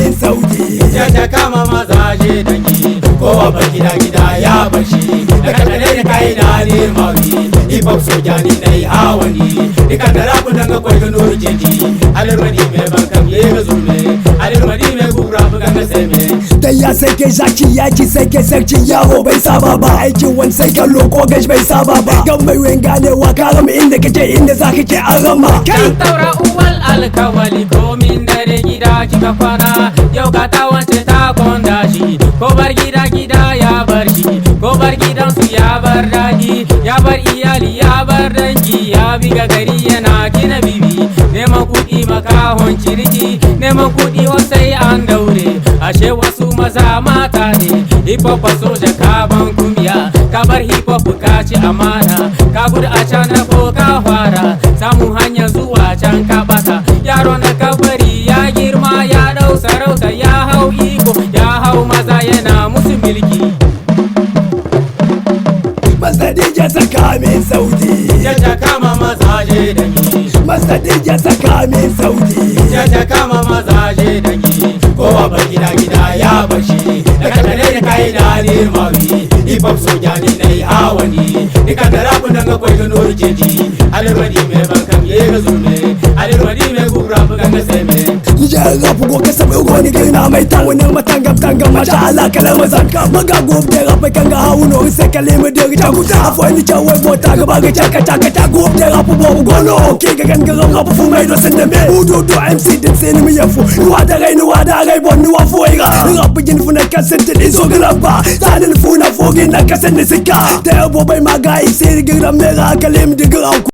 min sauti. ta kama mazaje dangi kowa bar gida ya bashi da kadare da kai na ne mawi hip hop soja ni nai hawani dika da rabu daga kwai ga nuru jeji alirmadi me bankam ye ga zulme alirmadi me gubra bugan ga seme dan ya sai ke zaki yaki sai ke sarki yaro bai saba ba aikin wani sai kallo ko gash bai saba ba gan mai wen ganewa ka rama inda kake inda zaka ke an rama kan taura uwal alkawali ko min dare gida kika kwana yau ga ta wance ta konda shi ko bar gida ya bar shi ko bar gidansu ya bar daji ya bar iyali ya bar dangi ya biga gari yana gina bibi neman kuɗi makahon ciriki neman kuɗi sai an daure ashe wasu maza mata ne hip hop soja ka ban kumiya ka bar hip hop ka ci amana ka gudu a can ko ka fara samun hanyar zuwa can ka bata yaron da ka bari ya girma ya dau sarauta ya hau iko ya hau maza yana musu milki Masadija saka min sauti ta kama mazaje dangi Masadija saka min sauti ta kama mazaje dangi kowa bar gida ya bashi da kadare da kai na ne mawi hip hop soja ni nai hawani dika da rabu daga kwai ga nuru jeji alirmadi me bankam ye ga zulme alirmadi me gubra bugan ga seme ya rafu go kasa mai goni gina mai tan wani matangam tangam masha Allah kalama zanka maga gob da rafu kan ga hawo no sai kalema da ta guta afani ta wai bota ga baga chaka gob da rafu bo gono ke ga gangaran rafu fu mai do sanda me udo do MC din sai ni yafu wa da rai bon ni wa fu ira rafu gin fu na kasance din so graba sanin fu na fogin na kasance sika da bo bai maga sai gira mera kalem digra